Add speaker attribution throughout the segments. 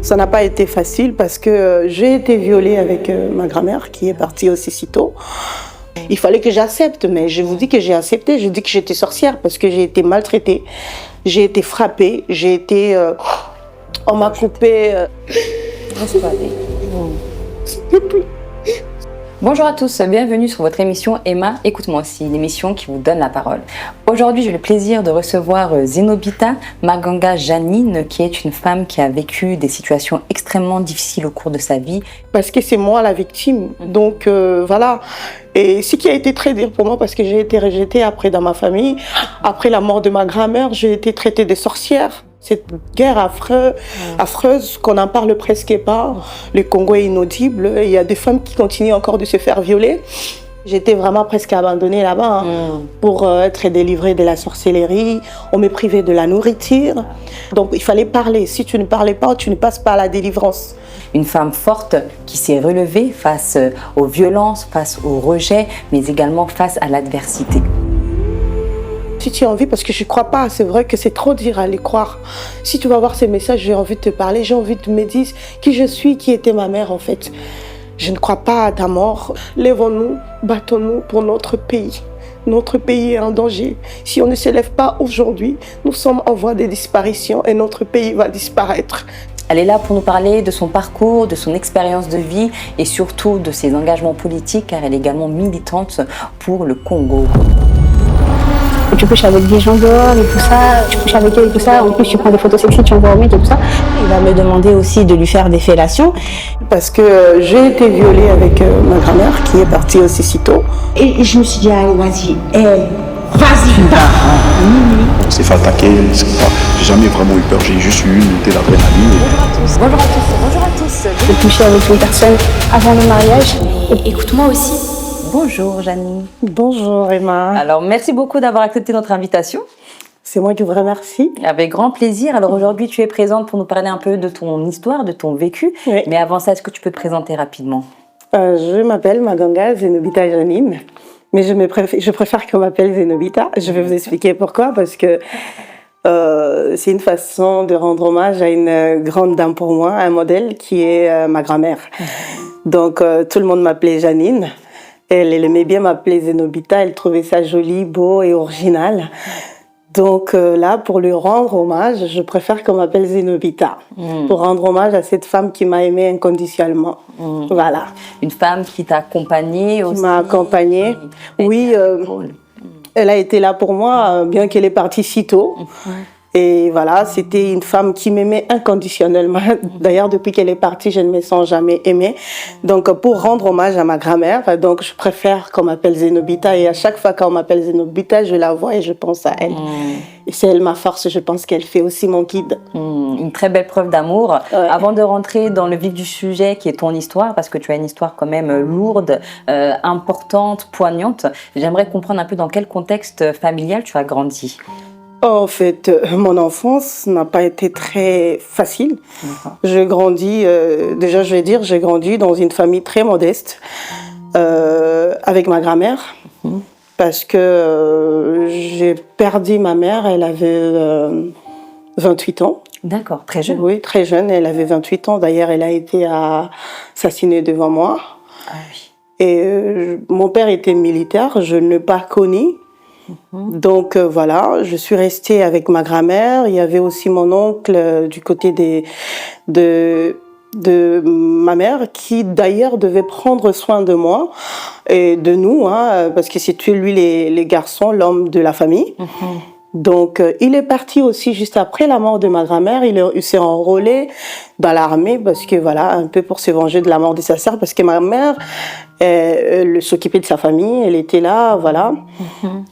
Speaker 1: Ça n'a pas été facile parce que j'ai été violée avec ma grand-mère qui est partie aussi si tôt. Il fallait que j'accepte, mais je vous dis que j'ai accepté. Je dis que j'étais sorcière parce que j'ai été maltraitée, j'ai été frappée, on m'a coupé.
Speaker 2: Bonjour à tous, bienvenue sur votre émission Emma, écoute-moi aussi, l'émission qui vous donne la parole. Aujourd'hui, j'ai le plaisir de recevoir Zenobita Maganga Janine, qui est une femme qui a vécu des situations extrêmement difficiles au cours de sa vie.
Speaker 1: Parce que c'est moi la victime, donc voilà. Et ce qui a été très dur pour moi, parce que j'ai été rejetée après dans ma famille, après la mort de ma grand-mère, j'ai été traitée de sorcière. Cette guerre affreuse qu'on n'en parle presque pas. Le Congo est inaudible. Il y a des femmes qui continuent encore de se faire violer. J'étais vraiment presque abandonnée là-bas pour être délivrée de la sorcellerie. On me privait de la nourriture. Donc il fallait parler. Si tu ne parlais pas, tu ne passes pas à la délivrance.
Speaker 2: Une femme forte qui s'est relevée face aux violences, face au rejet, mais également face à l'adversité.
Speaker 1: Si tu as envie, parce que je ne crois pas, c'est vrai que c'est trop dur à les croire. Si tu vas voir ces messages, j'ai envie de te parler, j'ai envie de me dire qui je suis, qui était ma mère en fait. Je ne crois pas à ta mort. Lèvons-nous, battons-nous pour notre pays. Notre pays est en danger. Si on ne se lève pas aujourd'hui, nous sommes en voie de disparition et notre pays va disparaître.
Speaker 2: Elle est là pour nous parler de son parcours, de son expérience de vie et surtout de ses engagements politiques, car elle est également militante pour le Congo.
Speaker 3: Tu couches avec des gens dehors et tout ça, tu couches avec eux et tout ça, en plus tu prends des photos sexy, tu envoies au mec et tout ça. Il va me demander aussi de lui faire des fellations.
Speaker 1: Parce que j'ai été violée avec ma grand-mère qui est partie aussi si tôt.
Speaker 3: Et je me suis dit, allez vas-y, vas-y.
Speaker 4: On s'est fait attaquer, j'ai jamais vraiment eu peur, j'ai juste eu de l'adrénaline.
Speaker 2: Bonjour à tous, bonjour à tous.
Speaker 3: J'ai couché avec une personne avant le mariage. Et écoute-moi aussi.
Speaker 2: Bonjour Janine.
Speaker 1: Bonjour Emma.
Speaker 2: Alors merci beaucoup d'avoir accepté notre invitation.
Speaker 1: C'est moi qui vous remercie.
Speaker 2: Avec grand plaisir. Alors aujourd'hui tu es présente pour nous parler un peu de ton histoire, de ton vécu.
Speaker 1: Oui.
Speaker 2: Mais avant ça, est-ce que tu peux te présenter rapidement?
Speaker 1: Je m'appelle Maganga Zenobita Janine, mais je préfère qu'on m'appelle Zenobita. Je vais vous expliquer pourquoi, parce que c'est une façon de rendre hommage à une grande dame pour moi, un modèle qui est ma grand-mère. Donc tout le monde m'appelait Janine. Elle aimait bien m'appeler Zenobita, elle trouvait ça joli, beau et original. Donc là, pour lui rendre hommage, je préfère qu'on m'appelle Zenobita, pour rendre hommage à cette femme qui m'a aimée inconditionnellement. Voilà.
Speaker 2: Une femme qui t'a accompagnée aussi.
Speaker 1: Qui m'a accompagnée. Oui, elle a été là pour moi, bien qu'elle est partie si tôt. Et voilà, c'était une femme qui m'aimait inconditionnellement. D'ailleurs, depuis qu'elle est partie, je ne me sens jamais aimée. Donc, pour rendre hommage à ma grand-mère, donc je préfère qu'on m'appelle Zenobita. Et à chaque fois qu'on m'appelle Zenobita, je la vois et je pense à elle. Et c'est elle ma force, je pense qu'elle fait aussi mon guide.
Speaker 2: Une très belle preuve d'amour. Ouais. Avant de rentrer dans le vif du sujet, qui est ton histoire, parce que tu as une histoire quand même lourde, importante, poignante, j'aimerais comprendre un peu dans quel contexte familial tu as grandi.
Speaker 1: En fait, mon enfance n'a pas été très facile. J'ai grandi, déjà je vais dire, j'ai grandi dans une famille très modeste, avec ma grand-mère, parce que j'ai perdu ma mère, elle avait 28 ans.
Speaker 2: D'accord, très jeune.
Speaker 1: Oui, très jeune, elle avait 28 ans. D'ailleurs, elle a été assassinée devant moi.
Speaker 2: Ah oui.
Speaker 1: Et mon père était militaire, je ne l'ai pas connu. Donc voilà, je suis restée avec ma grand-mère. Il y avait aussi mon oncle du côté de ma mère qui d'ailleurs devait prendre soin de moi et de nous, parce que c'était lui les garçons, l'homme de la famille. Donc il est parti aussi juste après la mort de ma grand-mère. Il s'est enrôlé dans l'armée parce que voilà, un peu pour se venger de la mort de sa sœur, parce que ma mère elle s'occupait de sa famille, elle était là, voilà.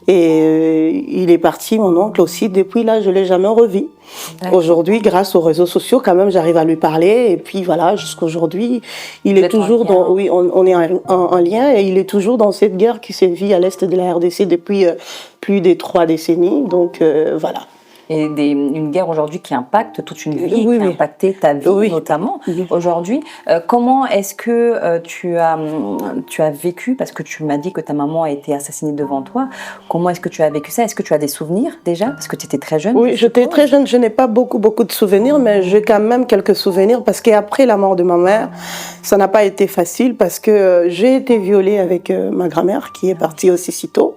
Speaker 1: Et il est parti, mon oncle aussi. Depuis là, je l'ai jamais revu. Aujourd'hui, grâce aux réseaux sociaux, quand même, j'arrive à lui parler. Et puis voilà, jusqu'aujourd'hui, il est toujours dans. Oui, on est en lien et il est toujours dans cette guerre qui sévit à l'est de la RDC depuis plus de 3 décennies. Donc voilà.
Speaker 2: une guerre aujourd'hui qui impacte toute une vie,
Speaker 1: Oui,
Speaker 2: qui a
Speaker 1: oui.
Speaker 2: impacté ta vie
Speaker 1: Oui.
Speaker 2: notamment
Speaker 1: Oui.
Speaker 2: aujourd'hui. Comment est-ce que tu as vécu, parce que tu m'as dit que ta maman a été assassinée devant toi, comment est-ce que tu as vécu ça? Est-ce que tu as des souvenirs déjà? Parce que tu étais très jeune.
Speaker 1: Oui, j'étais très jeune, je n'ai pas beaucoup de souvenirs, mais j'ai quand même quelques souvenirs parce qu'après la mort de ma mère, ça n'a pas été facile parce que j'ai été violée avec ma grand-mère qui est partie aussi si tôt.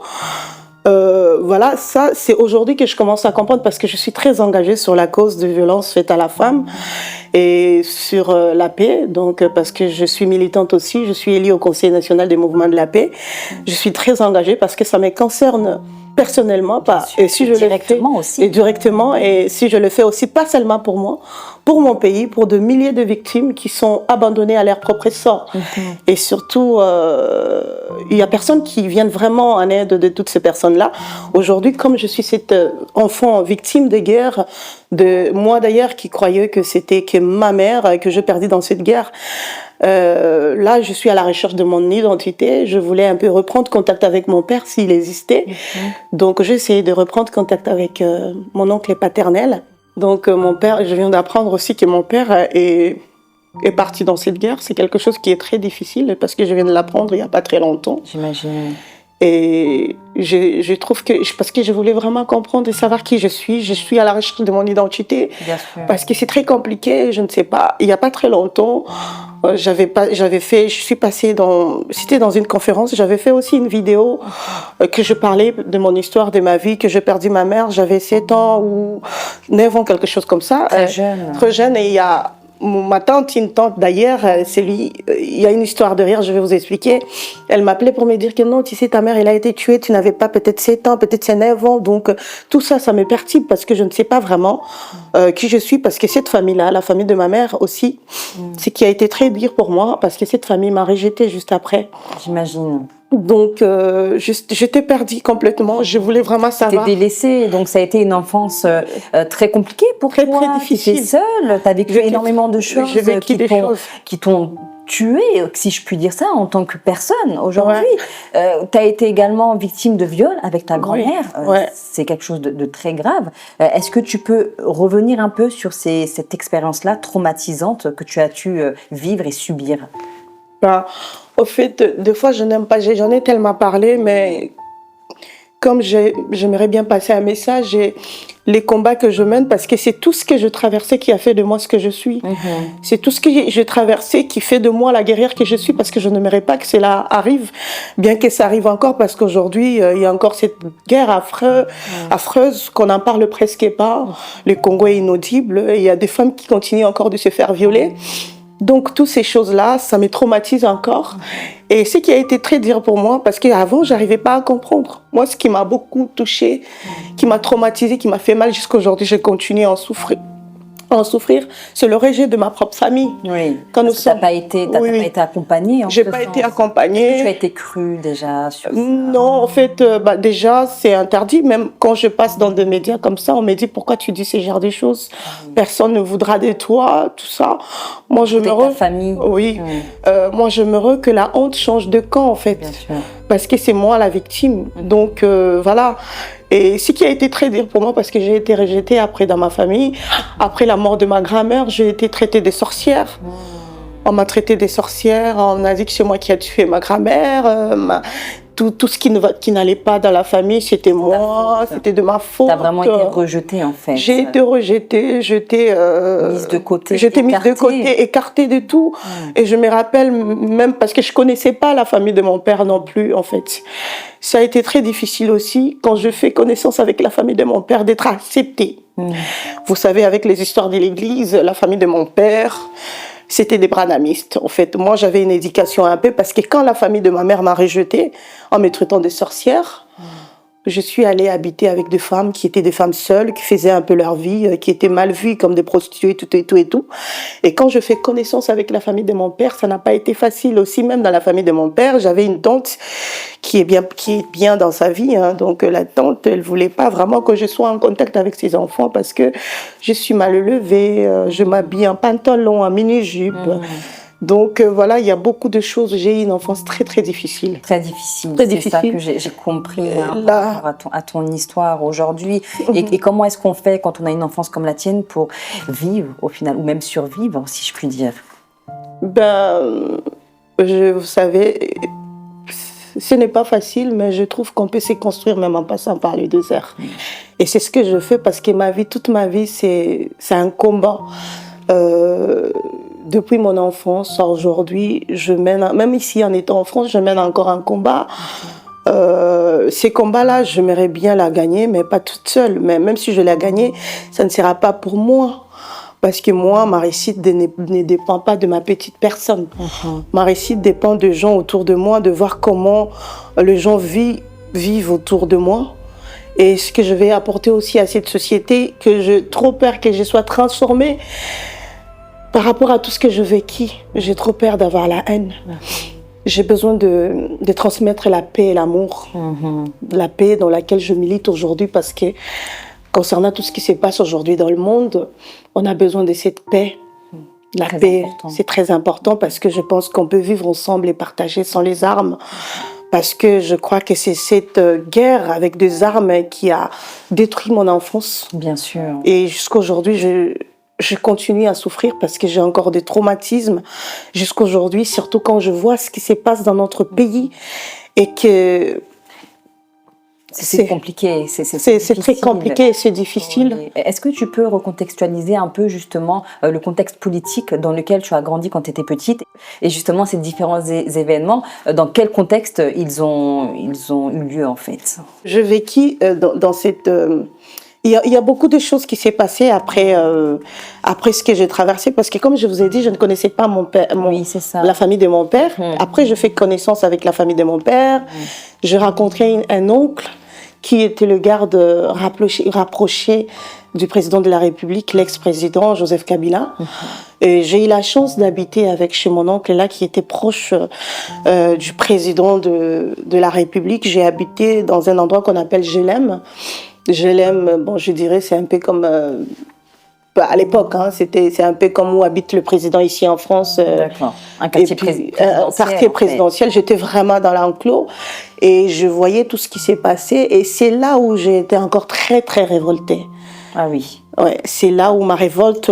Speaker 1: Voilà, ça c'est aujourd'hui que je commence à comprendre parce que je suis très engagée sur la cause de violences faites à la femme et sur la paix, donc parce que je suis militante aussi, je suis élue au Conseil national des mouvements de la paix. Je suis très engagée parce que ça me concerne personnellement, et si je
Speaker 2: directement
Speaker 1: le fais,
Speaker 2: aussi.
Speaker 1: et directement, et si je le fais aussi, pas seulement pour moi, pour mon pays, pour de milliers de victimes qui sont abandonnées à leur propre sort. Et surtout, il y a personne qui vienne vraiment en aide de toutes ces personnes-là. Aujourd'hui, comme je suis cette enfant victime de guerre, de moi d'ailleurs qui croyais que c'était que ma mère que je perdais dans cette guerre. Là, je suis à la recherche de mon identité. Je voulais un peu reprendre contact avec mon père s'il existait. Donc, j'ai essayé de reprendre contact avec mon oncle paternel. Donc, mon père, je viens d'apprendre aussi que mon père est parti dans cette guerre. C'est quelque chose qui est très difficile parce que je viens de l'apprendre il n'y a pas très longtemps.
Speaker 2: J'imagine.
Speaker 1: Et je trouve que, parce que je voulais vraiment comprendre et savoir qui je suis à la recherche de mon identité.
Speaker 2: Bien sûr.
Speaker 1: Parce que c'est très compliqué, je ne sais pas. Il n'y a pas très longtemps, je suis passée c'était dans une conférence, j'avais fait aussi une vidéo que je parlais de mon histoire, de ma vie, que j'ai perdu ma mère, j'avais 7 ans ou 9 ans, quelque chose comme ça.
Speaker 2: Très jeune.
Speaker 1: Très jeune, et il y a ma tante, une tante d'ailleurs, il y a une histoire de rire, je vais vous expliquer. Elle m'appelait pour me dire que non, tu sais, ta mère, elle a été tuée, tu n'avais pas peut-être 7 ans, peut-être c'est 9 ans. Donc, tout ça, ça me perturbe parce que je ne sais pas vraiment qui je suis. Parce que cette famille-là, la famille de ma mère aussi, c'est qui a été très dur pour moi parce que cette famille m'a rejetée juste après.
Speaker 2: J'imagine.
Speaker 1: Donc, j'étais perdue complètement. Je voulais vraiment savoir.
Speaker 2: T'es délaissée, donc ça a été une enfance très compliquée pour toi.
Speaker 1: Très difficile.
Speaker 2: T'étais seule, t'as vécu énormément de choses,
Speaker 1: J'ai vécu des choses
Speaker 2: qui t'ont tuée, si je puis dire ça, en tant que personne. Aujourd'hui, t'as été également victime de viol avec ta grand-mère. C'est quelque chose de très grave. Est-ce que tu peux revenir un peu sur cette expérience-là traumatisante que tu as dû vivre et subir?
Speaker 1: Au fait, des fois, je n'aime pas, j'en ai tellement parlé, mais comme j'aimerais bien passer un message et les combats que je mène, parce que c'est tout ce que je traversais qui a fait de moi ce que je suis. C'est tout ce que j'ai traversé qui fait de moi la guerrière que je suis, parce que je n'aimerais pas que cela arrive, bien que ça arrive encore, parce qu'aujourd'hui, il y a encore cette guerre affreuse qu'on n'en parle presque pas. Le Congo est inaudible, et il y a des femmes qui continuent encore de se faire violer. Donc, toutes ces choses-là, ça me traumatise encore. Et ce qui a été très dur pour moi, parce qu'avant, j'arrivais pas à comprendre. Moi, ce qui m'a beaucoup touchée, qui m'a traumatisée, qui m'a fait mal jusqu'à aujourd'hui, je continue à en souffrir. C'est le rejet de ma propre famille.
Speaker 2: Oui.
Speaker 1: Quand nous
Speaker 2: t'as pas été accompagnée.
Speaker 1: J'ai pas été accompagnée.
Speaker 2: Tu as été crue déjà sur ça?
Speaker 1: Non, en fait, déjà, c'est interdit. Même quand je passe dans des médias comme ça, on me dit pourquoi tu dis ce genre de choses. Personne ne voudra de toi, tout ça. Moi, je
Speaker 2: ta famille.
Speaker 1: Oui. Moi, je me que la honte change de camp, en fait.
Speaker 2: Bien sûr.
Speaker 1: Parce que c'est moi la victime. Donc, voilà. Et ce qui a été très dur pour moi, parce que j'ai été rejetée après dans ma famille. Après la mort de ma grand-mère, j'ai été traitée de sorcière. On m'a traitée des sorcières, on a dit que c'est moi qui a tué ma grand-mère. Tout ce qui n'allait pas dans la famille, c'était moi, c'était de ma faute.
Speaker 2: Tu as vraiment été rejetée, en fait.
Speaker 1: J'ai été rejetée, j'étais
Speaker 2: mise de côté,
Speaker 1: écartée de tout. Et je me rappelle même, parce que je connaissais pas la famille de mon père non plus, en fait. Ça a été très difficile aussi, quand je fais connaissance avec la famille de mon père, d'être acceptée. Vous savez, avec les histoires de l'église, la famille de mon père, c'était des branhamistes. En fait, moi, j'avais une éducation un peu, parce que quand la famille de ma mère m'a rejetée en me traitant de sorcière, je suis allée habiter avec des femmes qui étaient des femmes seules, qui faisaient un peu leur vie, qui étaient mal vues comme des prostituées, tout et tout et tout. Et quand je fais connaissance avec la famille de mon père, ça n'a pas été facile aussi. Même dans la famille de mon père, j'avais une tante qui est bien dans sa vie. Donc la tante, elle voulait pas vraiment que je sois en contact avec ses enfants parce que je suis mal élevée, je m'habille en pantalon, en mini-jupe. Donc voilà, il y a beaucoup de choses. J'ai eu une enfance très très difficile.
Speaker 2: Très difficile.
Speaker 1: Très
Speaker 2: c'est
Speaker 1: difficile.
Speaker 2: ça que j'ai compris
Speaker 1: Là-
Speaker 2: par rapport à ton histoire aujourd'hui. Et comment est-ce qu'on fait quand on a une enfance comme la tienne pour vivre au final, ou même survivre, si je puis dire?
Speaker 1: Vous savez, ce n'est pas facile, mais je trouve qu'on peut se construire même en passant par le désert. Et c'est ce que je fais parce que toute ma vie, c'est un combat. Depuis mon enfance à aujourd'hui, même ici en étant en France, je mène encore un combat. Ces combats-là, j'aimerais bien la gagner, mais pas toute seule. Mais même si je la gagne, ça ne sera pas pour moi. Parce que moi, ma réussite ne dépend pas de ma petite personne. Ma réussite dépend de gens autour de moi, de voir comment les gens vivent autour de moi. Et ce que je vais apporter aussi à cette société, que j'ai trop peur que je sois transformée par rapport à tout ce que je vécu. J'ai trop peur d'avoir la haine. J'ai besoin de transmettre la paix et l'amour. La paix dans laquelle je milite aujourd'hui parce que concernant tout ce qui se passe aujourd'hui dans le monde, on a besoin de cette paix. La paix, c'est très important parce que je pense qu'on peut vivre ensemble et partager sans les armes. Parce que je crois que c'est cette guerre avec des armes qui a détruit mon enfance.
Speaker 2: Bien sûr.
Speaker 1: Et jusqu'à aujourd'hui, je continue à souffrir parce que j'ai encore des traumatismes. Jusqu'à aujourd'hui, surtout quand je vois ce qui se passe dans notre pays et que...
Speaker 2: C'est compliqué.
Speaker 1: C'est très compliqué et c'est difficile.
Speaker 2: Oui. Est-ce que tu peux recontextualiser un peu justement le contexte politique dans lequel tu as grandi quand tu étais petite et justement ces différents événements, dans quel contexte ils ont eu lieu en fait?
Speaker 1: Je vécu dans cette... Il y a beaucoup de choses qui s'est passées après ce que j'ai traversé parce que comme je vous ai dit, je ne connaissais pas mon père, la famille de mon père. Après, je fais connaissance avec la famille de mon père. J'ai rencontré un oncle qui était le garde rapproché du président de la République, l'ex-président Joseph Kabila. Et j'ai eu la chance d'habiter chez mon oncle là, qui était proche du président de la République. J'ai habité dans un endroit qu'on appelle Jelem. Jelem, je dirais, c'est un peu comme... à l'époque, c'est un peu comme où habite le président ici en France.
Speaker 2: D'accord. Un quartier présidentiel.
Speaker 1: Un quartier présidentiel. J'étais vraiment dans l'enclos et je voyais tout ce qui s'est passé. Et c'est là où j'ai été encore très, très révoltée.
Speaker 2: Ah oui.
Speaker 1: Ouais, c'est là où ma révolte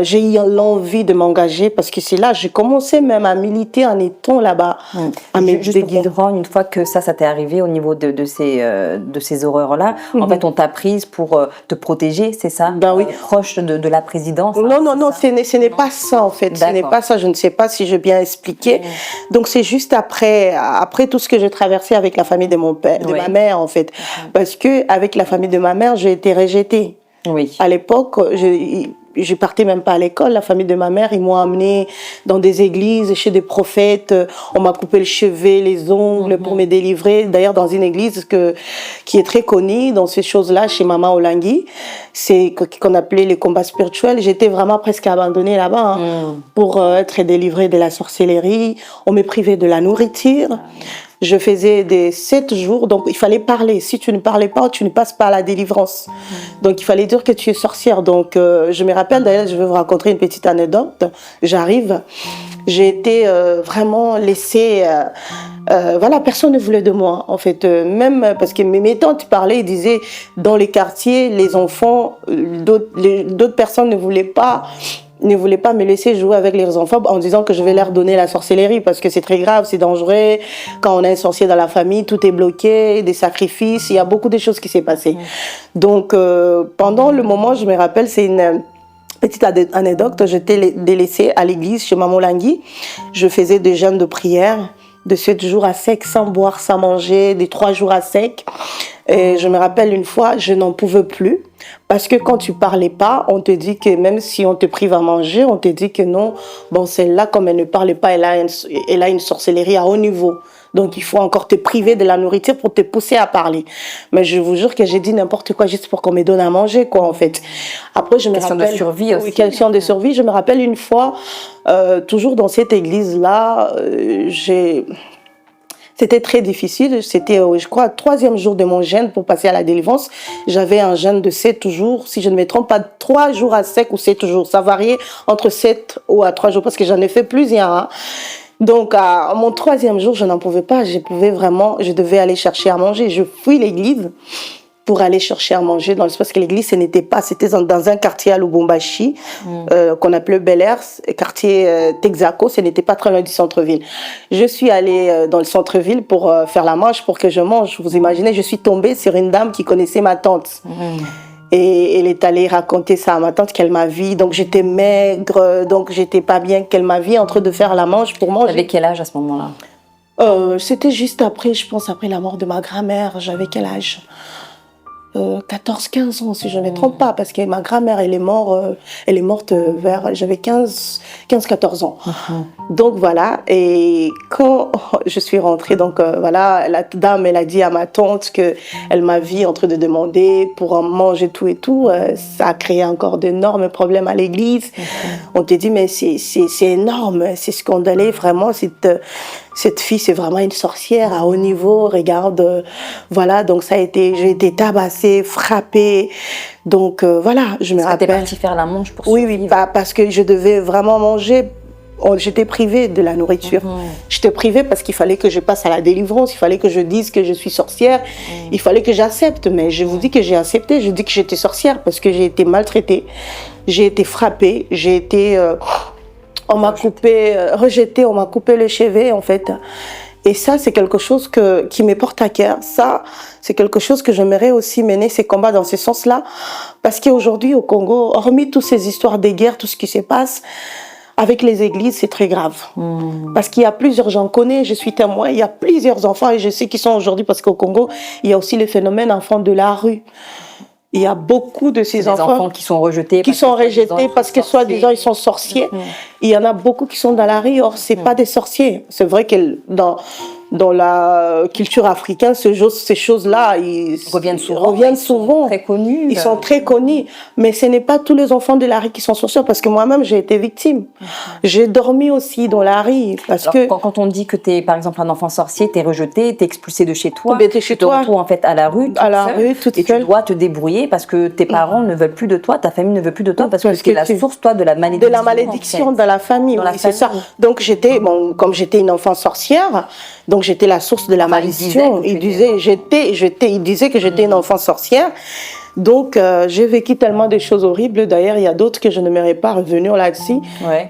Speaker 1: j'ai eu l'envie de m'engager parce que c'est là j'ai commencé même à militer en étant là-bas.
Speaker 2: Juste pour comprendre, une fois que ça t'est arrivé au niveau de ces horreurs-là, en fait on t'a prise pour te protéger, c'est ça?
Speaker 1: Oui.
Speaker 2: Proche de la présidence.
Speaker 1: Non, ce n'est pas ça en fait. Ce n'est pas ça, je ne sais pas si j'ai bien expliqué. Donc c'est juste après tout ce que j'ai traversé avec la famille de mon père, de ma mère en fait. Parce que avec la famille de ma mère, j'ai été rejetée.
Speaker 2: Oui.
Speaker 1: À l'époque, je partais même pas à l'école. La famille de ma mère, ils m'ont amenée dans des églises, chez des prophètes. On m'a coupé le cheveu, les ongles pour me délivrer. D'ailleurs, dans une église qui est très connue dans ces choses-là, chez Maman Olangui, qu'on appelait les combats spirituels. J'étais vraiment presque abandonnée là-bas pour être délivrée de la sorcellerie. On me privait de la nourriture. Je faisais des 7 jours, donc il fallait parler. Si tu ne parlais pas, tu ne passes pas à la délivrance. Donc il fallait dire que tu es sorcière. Donc je me rappelle, d'ailleurs, je vais vous raconter une petite anecdote. J'arrive, j'ai été vraiment laissée... personne ne voulait de moi, en fait. Même parce que mes tantes parlaient, ils disaient, dans les quartiers, les enfants, d'autres personnes ne voulaient pas me laisser jouer avec les enfants en disant que je vais leur donner la sorcellerie parce que c'est très grave, c'est dangereux. Quand on a un sorcier dans la famille, tout est bloqué, des sacrifices, il y a beaucoup de choses qui s'est passées. Donc, pendant le moment, je me rappelle, c'est une petite anecdote, j'étais délaissée à l'église chez Maman Olangui. Je faisais des jeûnes de prière de 7 jours à sec, sans boire, sans manger, des 3 jours à sec. Et je me rappelle une fois, je n'en pouvais plus. Parce que quand tu parlais pas, on te dit que même si on te prive à manger, on te dit que non, celle-là, comme elle ne parle pas, elle a une sorcellerie à haut niveau. Donc il faut encore te priver de la nourriture pour te pousser à parler. Mais je vous jure que j'ai dit n'importe quoi juste pour qu'on me donne à manger, quoi, en fait. Après, je me rappelle...
Speaker 2: Question de survie aussi.
Speaker 1: Oui, question de survie. Je me rappelle une fois, toujours dans cette église-là, C'était très difficile. C'était, je crois, le 3e jour de mon jeûne pour passer à la délivrance. J'avais un jeûne de 7 jours, si je ne me trompe pas, 3 jours à sec ou 7 jours. Ça variait entre 7 ou à 3 jours parce que j'en ai fait plusieurs. Hein. Donc, à mon 3e jour, je n'en pouvais pas. Je devais aller chercher à manger. Je fuis l'église pour aller chercher à manger parce que l'église, c'était dans un quartier à Lubumbashi, qu'on appelait Bel Air, quartier Texaco, ce n'était pas très loin du centre-ville. Je suis allée dans le centre-ville pour faire la marche, pour que je mange. Vous imaginez, je suis tombée sur une dame qui connaissait ma tante. Et elle est allée raconter ça à ma tante qu'elle m'a vue. Donc j'étais maigre, donc j'étais pas bien, qu'elle m'a vue en train de faire la manche pour manger.
Speaker 2: T'avais quel âge à ce moment-là?
Speaker 1: C'était juste après, je pense, après la mort de ma grand-mère. J'avais quel âge? 14-15 ans, si je ne me trompe pas, parce que ma grand-mère, elle est morte vers, j'avais 15-14 ans. Donc voilà, et quand je suis rentrée, donc voilà, la dame, elle a dit à ma tante qu'elle m'a vue en train de demander pour en manger tout et tout. Ça a créé encore d'énormes problèmes à l'église. On te dit, mais c'est énorme, c'est scandaleux, vraiment, cette fille, c'est vraiment une sorcière à haut niveau, regarde, voilà, donc j'ai été tabassée, frappée, donc voilà, je me rappelle.
Speaker 2: T'es partie faire la manche pour
Speaker 1: survivre. Oui, parce que je devais vraiment manger, j'étais privée de la nourriture. J'étais privée parce qu'il fallait que je passe à la délivrance, il fallait que je dise que je suis sorcière, il fallait que j'accepte, mais je vous dis que j'ai accepté, je dis que j'étais sorcière parce que j'ai été maltraitée, j'ai été frappée, j'ai été... on m'a coupé, rejeté, on m'a coupé le chevet en fait. Et ça, c'est quelque chose qui me porte à cœur. Ça, c'est quelque chose que j'aimerais aussi mener ces combats dans ce sens-là. Parce qu'aujourd'hui, au Congo, hormis toutes ces histoires de guerre, tout ce qui se passe, avec les églises, c'est très grave. Parce qu'il y a plusieurs, j'en connais, je suis témoin, il y a plusieurs enfants, et je sais qui sont aujourd'hui, parce qu'au Congo, il y a aussi le phénomène enfants de la rue. Il y a beaucoup de ces enfants
Speaker 2: qui sont rejetés
Speaker 1: parce que soi-disant ils sont sorciers. Il y en a beaucoup qui sont dans la rue, or c'est pas des sorciers. C'est vrai que dans la culture africaine, ces choses-là, ils reviennent souvent.
Speaker 2: Très connus.
Speaker 1: Ils sont très connus. Mais ce n'est pas tous les enfants de la rue qui sont sorciers, parce que moi-même, j'ai été victime. J'ai dormi aussi dans la rue.
Speaker 2: Quand on dit que tu es, par exemple, un enfant sorcier, tu es rejeté, tu es expulsé de chez toi,
Speaker 1: tu te
Speaker 2: retrouves en fait à la rue,
Speaker 1: toute seule.
Speaker 2: Tu dois te débrouiller parce que tes parents ne veulent plus de toi, ta famille ne veut plus de toi, parce que c'est la source, toi, de la malédiction.
Speaker 1: De la malédiction dans la famille, oui, c'est ça. Donc comme j'étais une enfant sorcière, donc j'étais la source de la malédiction. Il disait que j'étais une enfant sorcière. Donc, j'ai vécu tellement de choses horribles. D'ailleurs, il y a d'autres que je n'aimerais pas revenir là-dessus.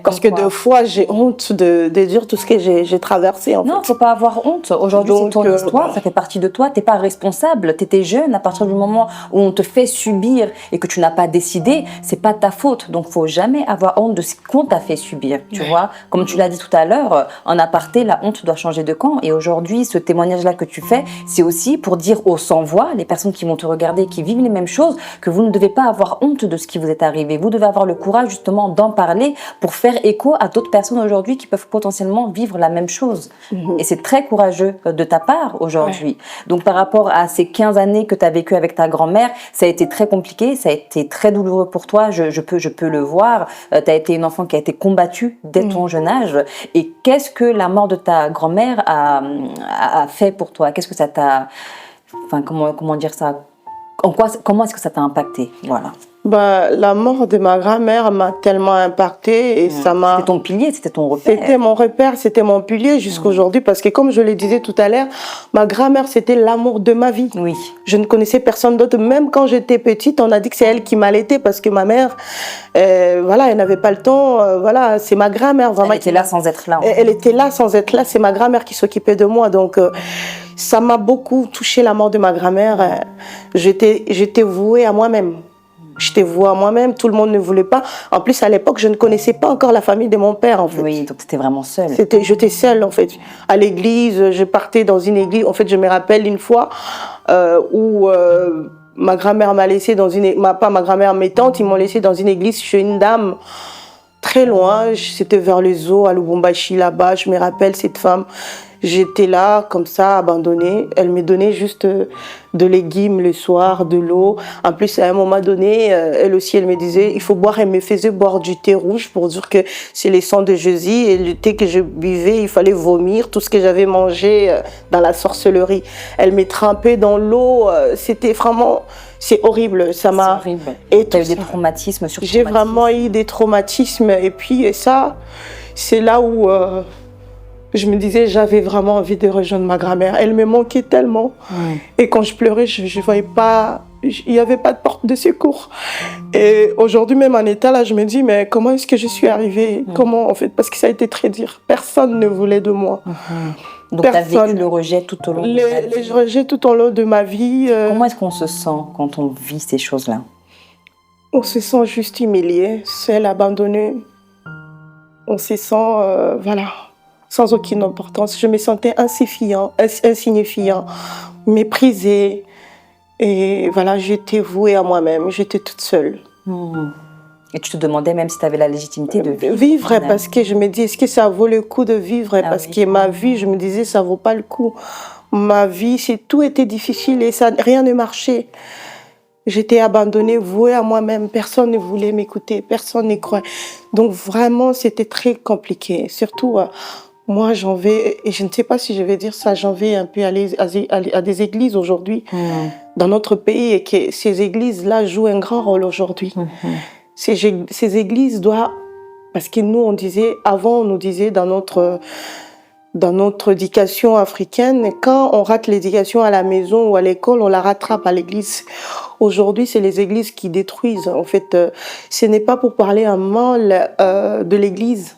Speaker 1: Parce que des fois, j'ai honte de dire tout ce que j'ai traversé.
Speaker 2: Non, il ne faut pas avoir honte. Aujourd'hui, c'est ton histoire, ça fait partie de toi. Tu n'es pas responsable. Tu étais jeune. À partir du moment où on te fait subir et que tu n'as pas décidé, ce n'est pas ta faute. Donc, il ne faut jamais avoir honte de ce qu'on t'a fait subir. Tu vois, comme tu l'as dit tout à l'heure, en aparté, la honte doit changer de camp. Et aujourd'hui, ce témoignage-là que tu fais, c'est aussi pour dire aux sans-voix, les personnes qui vont te regarder, qui vivent les mêmes choses, que vous ne devez pas avoir honte de ce qui vous est arrivé. Vous devez avoir le courage justement d'en parler pour faire écho à d'autres personnes aujourd'hui qui peuvent potentiellement vivre la même chose. Et c'est très courageux de ta part aujourd'hui. Donc par rapport à ces 15 années que tu as vécues avec ta grand-mère, ça a été très compliqué, ça a été très douloureux pour toi, je peux le voir. Tu as été une enfant qui a été combattue dès ton jeune âge. Et qu'est-ce que la mort de ta grand-mère a fait pour toi? Qu'est-ce que ça t'a... Enfin, comment dire ça? Comment est-ce que ça t'a impacté? Voilà.
Speaker 1: La mort de ma grand-mère m'a tellement impactée et ça m'a...
Speaker 2: C'était ton pilier, c'était ton repère.
Speaker 1: C'était mon repère, c'était mon pilier jusqu'à aujourd'hui parce que comme je le disais tout à l'heure, ma grand-mère c'était l'amour de ma vie.
Speaker 2: Oui.
Speaker 1: Je ne connaissais personne d'autre. Même quand j'étais petite, on a dit que c'est elle qui m'allaitait parce que ma mère, voilà, elle n'avait pas le temps. Voilà, c'est ma grand-mère vraiment.
Speaker 2: Elle était là sans être là.
Speaker 1: Elle était là sans être là. C'est ma grand-mère qui s'occupait de moi. Donc ça m'a beaucoup touché la mort de ma grand-mère. J'étais vouée à moi-même. J'étais vouée à moi-même, tout le monde ne voulait pas. En plus, à l'époque, je ne connaissais pas encore la famille de mon père, en fait.
Speaker 2: Oui, donc tu étais vraiment seule.
Speaker 1: J'étais seule, en fait. À l'église, je partais dans une église. En fait, je me rappelle une fois où ma grand-mère m'a laissée dans une... Pas ma grand-mère, mes tantes, ils m'ont laissée dans une église chez une dame très loin. C'était vers les eaux, à Lubumbashi, là-bas. Je me rappelle cette femme. J'étais là, comme ça, abandonnée. Elle me donnait juste de légumes le soir, de l'eau. En plus, à un moment donné, elle aussi, elle me disait, il faut boire. Elle me faisait boire du thé rouge pour dire que c'est le sang de Jésus. Et le thé que je buvais, il fallait vomir tout ce que j'avais mangé dans la sorcellerie. Elle me trempait dans l'eau. C'était vraiment... C'est horrible. Ça m'a...
Speaker 2: C'est horrible.
Speaker 1: Et
Speaker 2: tu as eu
Speaker 1: tout
Speaker 2: des
Speaker 1: ça.
Speaker 2: traumatismes sur
Speaker 1: J'ai vraiment eu des traumatismes. Et puis, ça, c'est là où... je me disais, j'avais vraiment envie de rejoindre ma grand-mère. Elle me manquait tellement. Et quand je pleurais, je ne voyais pas, il n'y avait pas de porte de secours. Et aujourd'hui, même en état, là, je me dis, mais comment est-ce que je suis arrivée? Comment, en fait? Parce que ça a été très dur. Personne ne voulait de moi.
Speaker 2: Donc, tu as vécu le rejet tout au long de ta vie.
Speaker 1: Les rejets tout au long de ma vie.
Speaker 2: Comment est-ce qu'on se sent quand on vit ces choses-là?
Speaker 1: On se sent juste humilié, seul, abandonné. On se sent, voilà... sans aucune importance. Je me sentais insignifiant, méprisée. Et voilà, j'étais vouée à moi-même. J'étais toute seule.
Speaker 2: Et tu te demandais même si tu avais la légitimité de vivre.
Speaker 1: Vivre, parce que je me dis, est-ce que ça vaut le coup de vivre? Parce que ma vie, je me disais, ça vaut pas le coup. Ma vie, tout était difficile et rien ne marchait. J'étais abandonnée, vouée à moi-même. Personne ne voulait m'écouter, personne ne croyait. Donc vraiment, c'était très compliqué. Surtout... moi, j'en vais, et je ne sais pas si je vais dire ça, j'en vais un peu aller à des églises aujourd'hui dans notre pays et que ces églises-là jouent un grand rôle aujourd'hui. Ces églises doivent, parce que nous, on disait, avant, on nous disait dans notre éducation africaine, quand on rate l'éducation à la maison ou à l'école, on la rattrape à l'église. Aujourd'hui, c'est les églises qui détruisent. En fait, ce n'est pas pour parler un mal de l'église.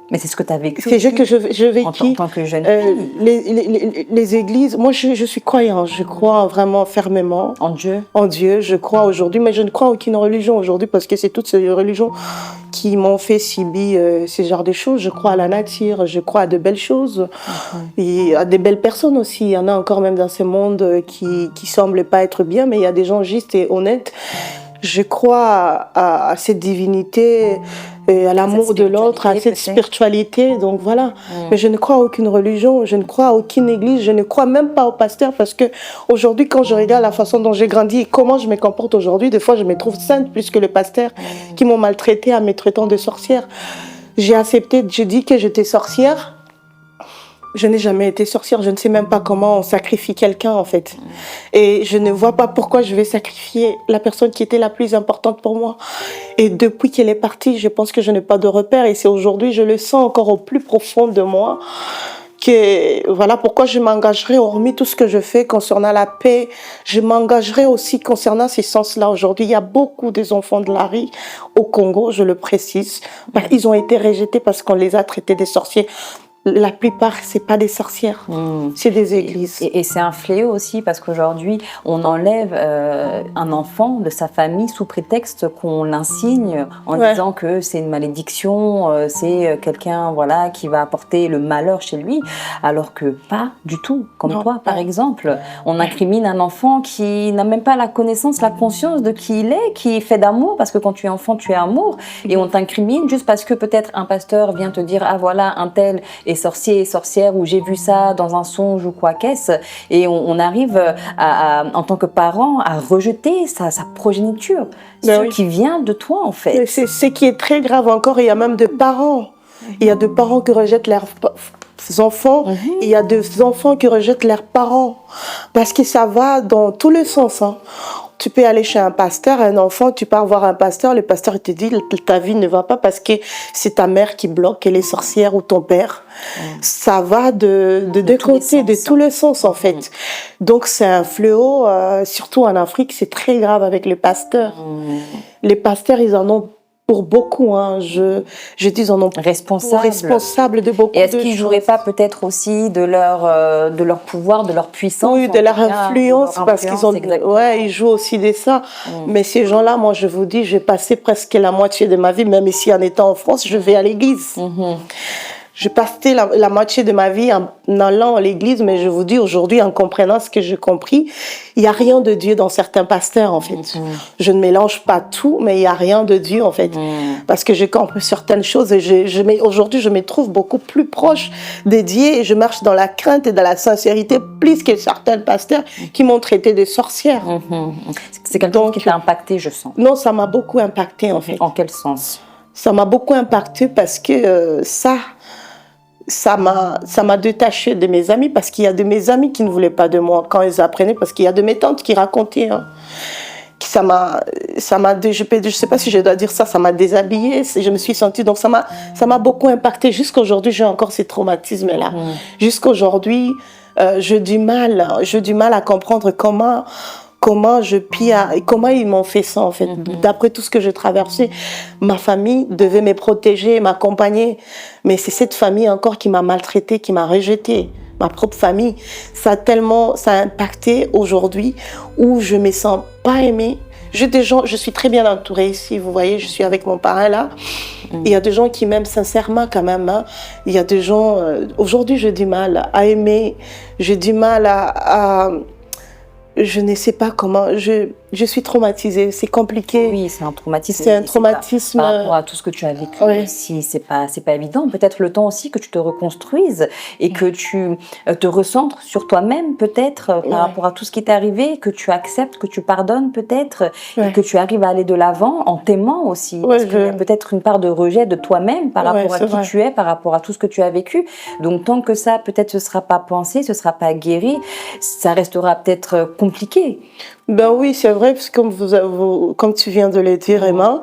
Speaker 2: Mais c'est ce que tu as vécu.
Speaker 1: Que je vécu
Speaker 2: en tant que jeune fille.
Speaker 1: Les églises, moi je suis croyante, je crois vraiment fermement
Speaker 2: en Dieu.
Speaker 1: En Dieu, je crois aujourd'hui, mais je ne crois aucune religion aujourd'hui parce que c'est toutes ces religions qui m'ont fait subir ce genre de choses. Je crois à la nature, je crois à de belles choses et à des belles personnes aussi. Il y en a encore même dans ce monde qui semblent pas être bien, mais il y a des gens justes et honnêtes. Je crois à cette divinité, à l'amour de l'autre, à cette spiritualité. Donc voilà. Mais je ne crois à aucune religion, je ne crois à aucune église, je ne crois même pas au pasteur parce que aujourd'hui, quand je regarde la façon dont j'ai grandi et comment je me comporte aujourd'hui, des fois je me trouve sainte plus que le pasteur qui m'ont maltraitée en me traitant de sorcière. J'ai accepté, je dis que j'étais sorcière. Je n'ai jamais été sorcière, je ne sais même pas comment on sacrifie quelqu'un en fait. Et je ne vois pas pourquoi je vais sacrifier la personne qui était la plus importante pour moi. Et depuis qu'elle est partie, je pense que je n'ai pas de repère. Et c'est aujourd'hui, je le sens encore au plus profond de moi, que voilà pourquoi je m'engagerai, hormis tout ce que je fais concernant la paix, je m'engagerai aussi concernant ces sens-là. Aujourd'hui, il y a beaucoup des enfants de la rue au Congo, je le précise. Ils ont été rejetés parce qu'on les a traités des sorciers. La plupart, c'est pas des sorcières, c'est des églises.
Speaker 2: Et c'est un fléau aussi parce qu'aujourd'hui, on enlève un enfant de sa famille sous prétexte qu'on l'insigne en disant que c'est une malédiction, c'est quelqu'un voilà qui va apporter le malheur chez lui, alors que pas du tout. Comme toi, par exemple, on incrimine un enfant qui n'a même pas la connaissance, la conscience de qui il est, qui est fait d'amour, parce que quand tu es enfant, tu es amour, et on t'incrimine juste parce que peut-être un pasteur vient te dire ah voilà un tel est sorcier et sorcière ou j'ai vu ça dans un songe ou quoi qu'est-ce, et on arrive en tant que parent à rejeter sa progéniture, ce qui vient de toi en fait.
Speaker 1: C'est ce qui est très grave encore, il y a même des parents, il y a des parents qui rejettent leurs enfants, il y a des enfants qui rejettent leurs parents, parce que ça va dans tous les sens. Tu peux aller chez un pasteur, un enfant, tu pars voir un pasteur, le pasteur il te dit ta vie ne va pas parce que c'est ta mère qui bloque, elle est sorcière ou ton père. Ça va de deux côtés, de tous les sens en fait. Donc c'est un fléau, surtout en Afrique, c'est très grave avec les pasteurs. Les pasteurs, ils en ont pour beaucoup, je dis ils en ont responsables de beaucoup de choses.
Speaker 2: Et est-ce qu'ils ne joueraient pas peut-être aussi de leur pouvoir, de leur puissance?
Speaker 1: Oui, de leur influence, parce qu'ils ont, ils jouent aussi de ça. Mais ces gens-là, moi je vous dis, j'ai passé presque la moitié de ma vie, même ici en étant en France, je vais à l'église. Je passais la moitié de ma vie en allant à l'église, mais je vous dis aujourd'hui, en comprenant ce que j'ai compris, il n'y a rien de Dieu dans certains pasteurs, en fait. Je ne mélange pas tout, mais il n'y a rien de Dieu, en fait. Parce que j'ai compris certaines choses et aujourd'hui, je me trouve beaucoup plus proche de Dieu et je marche dans la crainte et dans la sincérité plus que certains pasteurs qui m'ont traité de sorcière.
Speaker 2: C'est quelque chose qui t'a impacté, je sens.
Speaker 1: Non, ça m'a beaucoup impacté, en fait.
Speaker 2: En quel sens?
Speaker 1: Ça m'a beaucoup impacté parce que ça m'a détaché de mes amis, parce qu'il y a de mes amis qui ne voulaient pas de moi quand ils apprenaient, parce qu'il y a de mes tantes qui racontaient, ça m'a je sais pas si je dois dire ça, ça m'a déshabillée, je me suis sentie, donc ça m'a beaucoup impacté. Jusqu'à aujourd'hui, j'ai encore ces traumatismes là. Jusqu'à aujourd'hui, j'ai du mal à comprendre comment ils m'ont fait ça, en fait. D'après tout ce que j'ai traversé, ma famille devait me protéger, m'accompagner. Mais c'est cette famille encore qui m'a maltraitée, qui m'a rejetée. Ma propre famille. Ça a impacté aujourd'hui où je me sens pas aimée. Je suis très bien entourée ici, vous voyez, je suis avec mon parrain là. Il y a des gens qui m'aiment sincèrement quand même. Il y a des gens, aujourd'hui j'ai du mal à aimer, j'ai du mal à je ne sais pas comment, je suis traumatisée, c'est compliqué.
Speaker 2: Oui, c'est un traumatisme.
Speaker 1: C'est un traumatisme.
Speaker 2: Par rapport à tout ce que tu as vécu aussi, c'est pas évident. Peut-être le temps aussi que tu te reconstruises et que tu te recentres sur toi-même, peut-être, par rapport à tout ce qui t'est arrivé, que tu acceptes, que tu pardonnes, peut-être, et que tu arrives à aller de l'avant en t'aimant aussi. Parce qu'il y a peut-être une part de rejet de toi-même par rapport à qui tu es, par rapport à tout ce que tu as vécu. Donc, tant que ça, peut-être, ce sera pas pensé, ce sera pas guéri, ça restera peut-être compliqué.
Speaker 1: Ben oui, c'est vrai, parce que comme tu viens de le dire, Emma,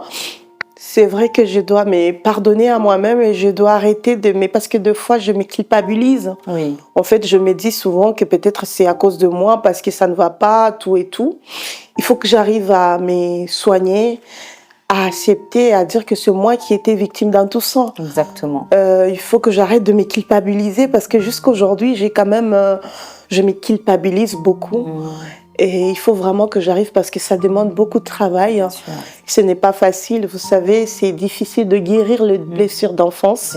Speaker 1: c'est vrai que je dois me pardonner à moi-même et je dois arrêter parce que des fois, je me culpabilise.
Speaker 2: Oui.
Speaker 1: En fait, je me dis souvent que peut-être c'est à cause de moi, parce que ça ne va pas, tout et tout. Il faut que j'arrive à me soigner, à accepter, à dire que c'est moi qui étais victime dans tout ça.
Speaker 2: Exactement.
Speaker 1: Il faut que j'arrête de me culpabiliser, parce que jusqu'aujourd'hui, je me culpabilise beaucoup. Et il faut vraiment que j'arrive, parce que ça demande beaucoup de travail. Ce n'est pas facile, vous savez, c'est difficile de guérir les blessures d'enfance.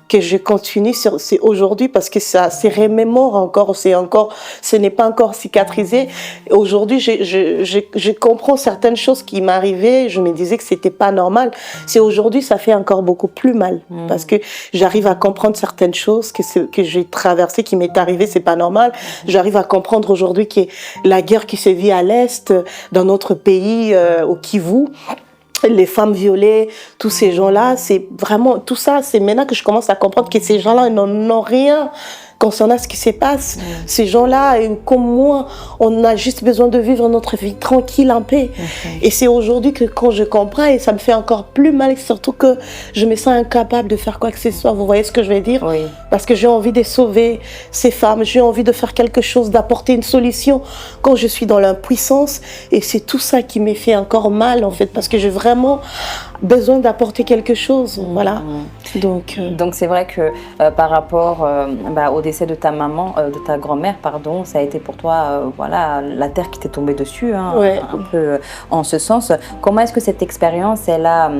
Speaker 1: Que je continue, c'est aujourd'hui, parce que ça se remémore encore, ce n'est pas encore cicatrisé. Aujourd'hui, je comprends certaines choses qui m'arrivaient, je me disais que c'était pas normal. C'est aujourd'hui, ça fait encore beaucoup plus mal, parce que j'arrive à comprendre certaines choses que j'ai traversées, qui m'est arrivé, c'est pas normal. J'arrive à comprendre aujourd'hui que la guerre qui se vit à l'Est, dans notre pays, au Kivu, les femmes violées, tous ces gens-là, c'est vraiment, tout ça, c'est maintenant que je commence à comprendre que ces gens-là n'en ont rien concernant ce qui se passe. Ces gens-là, comme moi, on a juste besoin de vivre notre vie tranquille, en paix. Et c'est aujourd'hui que quand je comprends, et ça me fait encore plus mal, surtout que je me sens incapable de faire quoi que ce soit. Vous voyez ce que je veux dire? Parce que j'ai envie de sauver ces femmes, j'ai envie de faire quelque chose, d'apporter une solution quand je suis dans l'impuissance. Et c'est tout ça qui me fait encore mal, en fait, parce que j'ai vraiment besoin d'apporter quelque chose. Voilà. Donc
Speaker 2: c'est vrai que par rapport au décès de ta maman, de ta grand-mère, pardon, ça a été pour toi la terre qui t'est tombée dessus, un peu en ce sens. Comment est-ce que cette expérience, elle a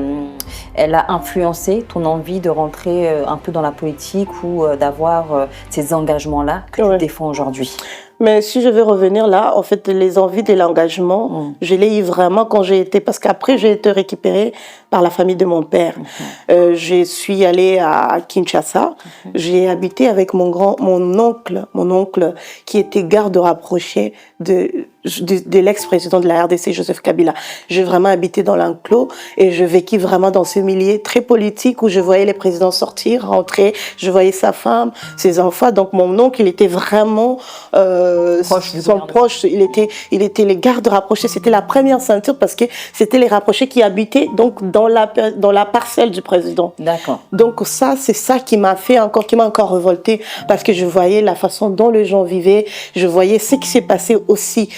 Speaker 2: influencé ton envie de rentrer un peu dans la politique ou d'avoir ces engagements-là que tu défends aujourd'hui?
Speaker 1: Mais si je veux revenir là, en fait, les envies de l'engagement, je l'ai eu vraiment quand j'ai été, parce qu'après j'ai été récupérée par la famille de mon père. Je suis allée à Kinshasa. J'ai habité avec mon oncle qui était garde rapproché de l'ex-président de la RDC, Joseph Kabila. J'ai vraiment habité dans l'enclos et je vécu vraiment dans ce milieu très politique où je voyais les présidents sortir, rentrer, je voyais sa femme, ses enfants. Donc mon oncle, il était vraiment proche. Il était les gardes rapprochés. C'était la première ceinture, parce que c'était les rapprochés qui habitaient donc dans la parcelle du président.
Speaker 2: D'accord.
Speaker 1: Donc ça, c'est ça qui m'a encore révoltée, parce que je voyais la façon dont les gens vivaient, je voyais ce qui s'est passé aussi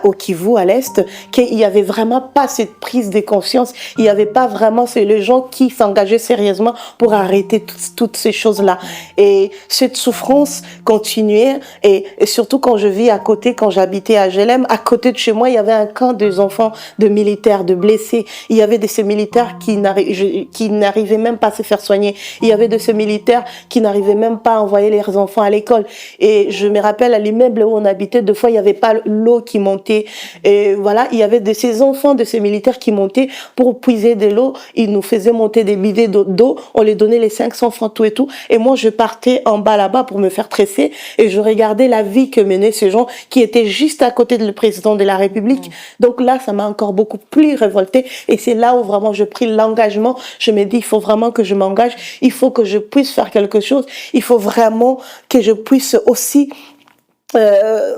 Speaker 1: au Kivu, à l'Est, qu'il n'y avait vraiment pas cette prise de conscience, il n'y avait pas vraiment les gens qui s'engageaient sérieusement pour arrêter toutes ces choses-là. Et cette souffrance continuait, et Et surtout quand je vis à côté, quand j'habitais à Jélem, à côté de chez moi, il y avait un camp des enfants de militaires, de blessés. Il y avait de ces militaires qui n'arrivaient même pas à se faire soigner. Il y avait de ces militaires qui n'arrivaient même pas à envoyer leurs enfants à l'école. Et je me rappelle, à l'immeuble où on habitait, deux fois, il n'y avait pas l'eau qui montait. Et voilà, il y avait de ces enfants, de ces militaires qui montaient pour puiser de l'eau. Ils nous faisaient monter des bidets d'eau. On les donnait les 500 francs, tout et tout. Et moi, je partais en bas là-bas pour me faire tresser. Et je regardais la vie que menaient ces gens qui étaient juste à côté du président de la République. Donc là, ça m'a encore beaucoup plus révoltée. Et c'est là où vraiment je pris l'engagement. Je me dis, il faut vraiment que je m'engage. Il faut que je puisse faire quelque chose. Il faut vraiment que je puisse aussi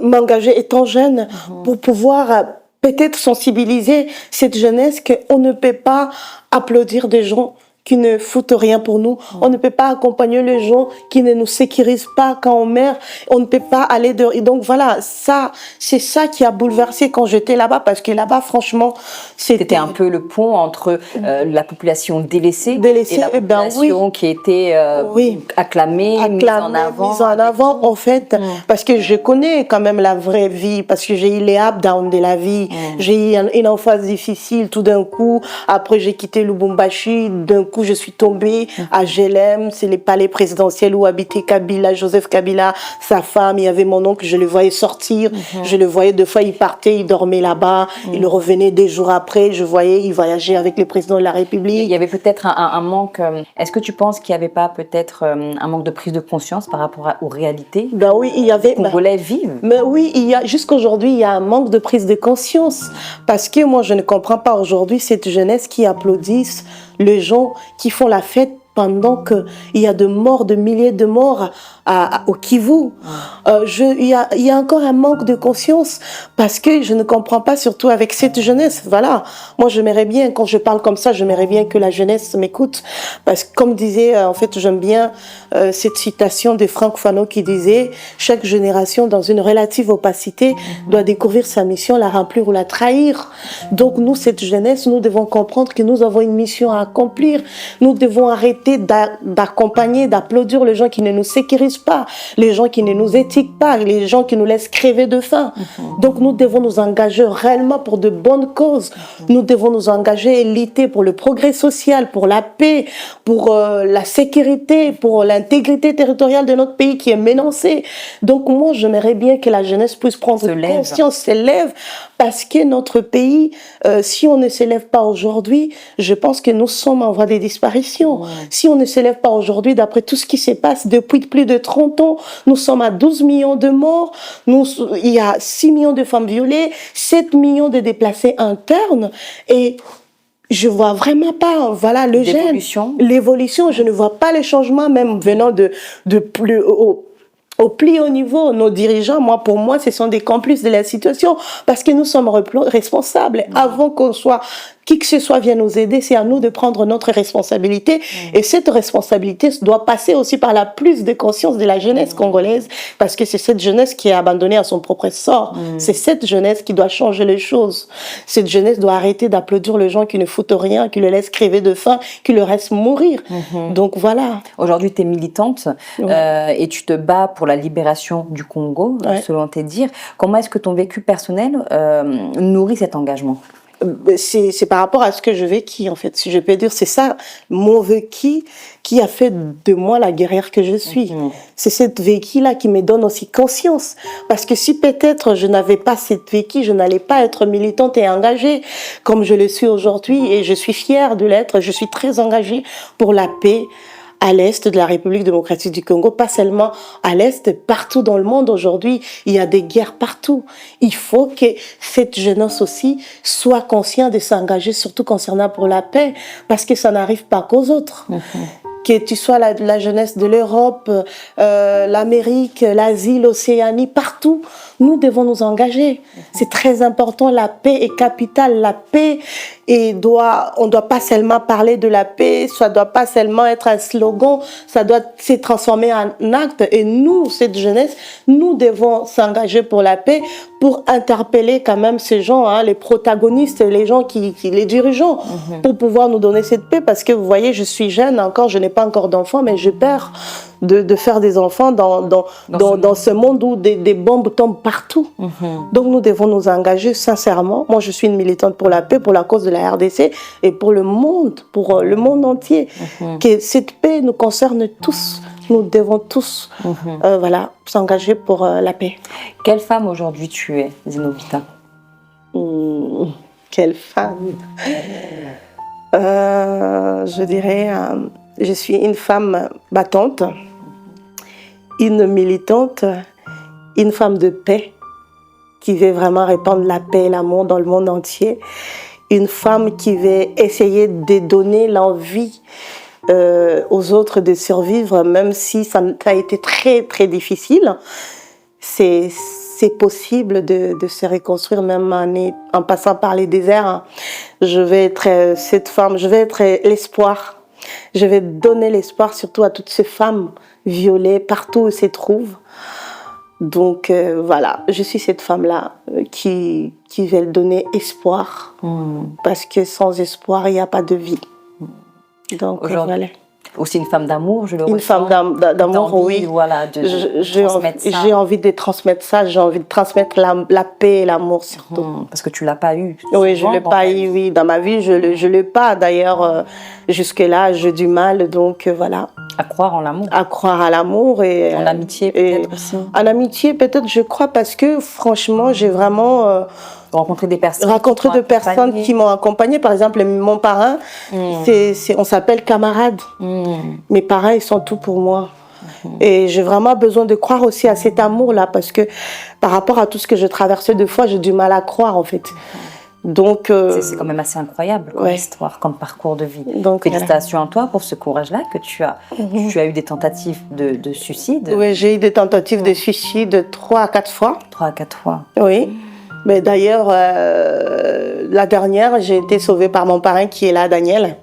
Speaker 1: m'engager étant jeune pour pouvoir peut-être sensibiliser cette jeunesse qu'on ne peut pas applaudir des gens qui ne foutent rien pour nous. On ne peut pas accompagner les gens qui ne nous sécurisent pas quand on meurt. On ne peut pas aller de... Et donc voilà, ça, c'est ça qui a bouleversé quand j'étais là-bas, parce que là-bas, franchement,
Speaker 2: c'était un peu le pont entre la population délaissée et la population qui était acclamée, mise en avant.
Speaker 1: En fait, parce que je connais quand même la vraie vie, parce que j'ai eu les up-down de la vie. J'ai eu une enfance difficile tout d'un coup. Après, j'ai quitté Lubumbashi. D'un coup, je suis tombée à Jélem, c'est les palais présidentiels où habitait Kabila, Joseph Kabila, sa femme. Il y avait mon oncle, je le voyais sortir, je le voyais deux fois, il partait, il dormait là-bas, il revenait des jours après, je voyais, il voyageait avec le président de la République.
Speaker 2: Il y avait peut-être un manque, est-ce que tu penses qu'il n'y avait pas peut-être un manque de prise de conscience par rapport aux réalités
Speaker 1: oui, il y avait...
Speaker 2: Congolais vivent.
Speaker 1: Mais oui, jusqu'aujourd'hui, il y a un manque de prise de conscience. Parce que moi, je ne comprends pas aujourd'hui cette jeunesse qui applaudissent les gens qui font la fête pendant qu'il y a de milliers de morts au Kivu. Il y a encore un manque de conscience parce que je ne comprends pas, surtout avec cette jeunesse. Voilà. Moi, j'aimerais bien, quand je parle comme ça, j'aimerais bien que la jeunesse m'écoute. Parce que, comme disait, en fait, j'aime bien cette citation de Franck Fanon qui disait « Chaque génération, dans une relative opacité, doit découvrir sa mission, la remplir ou la trahir. » Donc, nous, cette jeunesse, nous devons comprendre que nous avons une mission à accomplir. Nous devons arrêter d'accompagner, d'applaudir les gens qui ne nous sécurisent pas, les gens qui ne nous éthiquent pas, les gens qui nous laissent crever de faim. Donc nous devons nous engager réellement pour de bonnes causes. Nous devons nous engager et lutter pour le progrès social, pour la paix, pour la sécurité, pour l'intégrité territoriale de notre pays qui est menacée. Donc moi, j'aimerais bien que la jeunesse puisse prendre conscience, s'élève, parce que notre pays, si on ne s'élève pas aujourd'hui, je pense que nous sommes en voie de disparition. Si on ne s'élève pas aujourd'hui, d'après tout ce qui se passe depuis plus de 30 ans, nous sommes à 12 millions de morts, il y a 6 millions de femmes violées, 7 millions de déplacés internes, et je vois vraiment pas, voilà, l'évolution, je ne vois pas les changements, même venant de plus au plus haut niveau, nos dirigeants, pour moi, ce sont des complices de la situation, parce que nous sommes responsables. Avant qu'on soit, qui que ce soit vienne nous aider, c'est à nous de prendre notre responsabilité. Et cette responsabilité doit passer aussi par la prise de conscience de la jeunesse congolaise, parce que c'est cette jeunesse qui est abandonnée à son propre sort. C'est cette jeunesse qui doit changer les choses. Cette jeunesse doit arrêter d'applaudir les gens qui ne foutent rien, qui le laissent crever de faim, qui le laissent mourir. Donc voilà.
Speaker 2: Aujourd'hui, tu es militante et tu te bats pour la libération du Congo, selon tes dires. Comment est-ce que ton vécu personnel nourrit cet engagement ?
Speaker 1: C'est par rapport à ce que je vécu, en fait, si je peux dire. C'est ça, mon vécu, qui a fait de moi la guerrière que je suis. C'est cette vécu-là qui me donne aussi conscience. Parce que si peut-être je n'avais pas cette vécu, je n'allais pas être militante et engagée comme je le suis aujourd'hui. Et je suis fière de l'être. Je suis très engagée pour la paix à l'est de la République démocratique du Congo, pas seulement à l'est, partout dans le monde aujourd'hui, il y a des guerres partout. Il faut que cette jeunesse aussi soit consciente de s'engager, surtout concernant pour la paix, parce que ça n'arrive pas qu'aux autres. Que tu sois la jeunesse de l'Europe, l'Amérique, l'Asie, l'Océanie, partout, nous devons nous engager. C'est très important, la paix est capitale, la paix on doit pas seulement parler de la paix, ça doit pas seulement être un slogan, ça doit se transformer en acte. Et nous, cette jeunesse, nous devons s'engager pour la paix, pour interpeller quand même ces gens, les protagonistes, les gens les dirigeants, pour pouvoir nous donner cette paix. Parce que vous voyez, je suis jeune encore, je n'ai pas encore d'enfants, mais j'ai peur de faire des enfants dans ce monde où des bombes tombent partout. Donc nous devons nous engager sincèrement. Moi, je suis une militante pour la paix, pour la cause de la RDC et pour le monde entier. Que cette paix nous concerne tous. Nous devons tous voilà, s'engager pour la paix.
Speaker 2: Quelle femme aujourd'hui tu es, Zenobita?
Speaker 1: Quelle femme! Je dirais, je suis une femme battante, une militante, une femme de paix qui veut vraiment répandre la paix et l'amour dans le monde entier, une femme qui veut essayer de donner l'envie aux autres de survivre, même si ça a été très très difficile. C'est possible de se reconstruire même en passant par les déserts. Je vais être cette femme, je vais être l'espoir. Je vais donner l'espoir surtout à toutes ces femmes violées partout où elles se trouvent. Donc voilà, je suis cette femme-là qui veut donner espoir. Parce que sans espoir, il n'y a pas de vie. Donc voilà.
Speaker 2: Aussi une femme d'amour, je le
Speaker 1: ressens. Une femme d'amour, oui.
Speaker 2: Voilà,
Speaker 1: j'ai envie de transmettre ça, j'ai envie de transmettre la paix et l'amour surtout.
Speaker 2: Parce que tu ne l'as pas eu.
Speaker 1: Oui, je ne l'ai pas eu, oui. Dans ma vie, je ne l'ai pas. D'ailleurs, jusque-là, j'ai du mal, donc voilà.
Speaker 2: À croire en l'amour.
Speaker 1: À croire à l'amour. Et
Speaker 2: en amitié peut-être aussi.
Speaker 1: En amitié peut-être, je crois, parce que franchement, j'ai vraiment...
Speaker 2: rencontrer des personnes
Speaker 1: qui m'ont accompagnée. Par exemple, mon parrain, on s'appelle camarade. Mes parents, ils sont tout pour moi. Et j'ai vraiment besoin de croire aussi à cet amour-là, parce que par rapport à tout ce que je traversais, deux fois, j'ai du mal à croire, en fait. Donc,
Speaker 2: c'est quand même assez incroyable comme histoire, comme parcours de vie.
Speaker 1: Donc,
Speaker 2: félicitations à toi pour ce courage-là que tu as. Tu as eu des tentatives de suicide.
Speaker 1: Oui, j'ai eu des tentatives de suicide 3 à 4 fois.
Speaker 2: 3 à 4 fois.
Speaker 1: Oui. Mais d'ailleurs, la dernière, j'ai été sauvée par mon parrain qui est là, Daniel.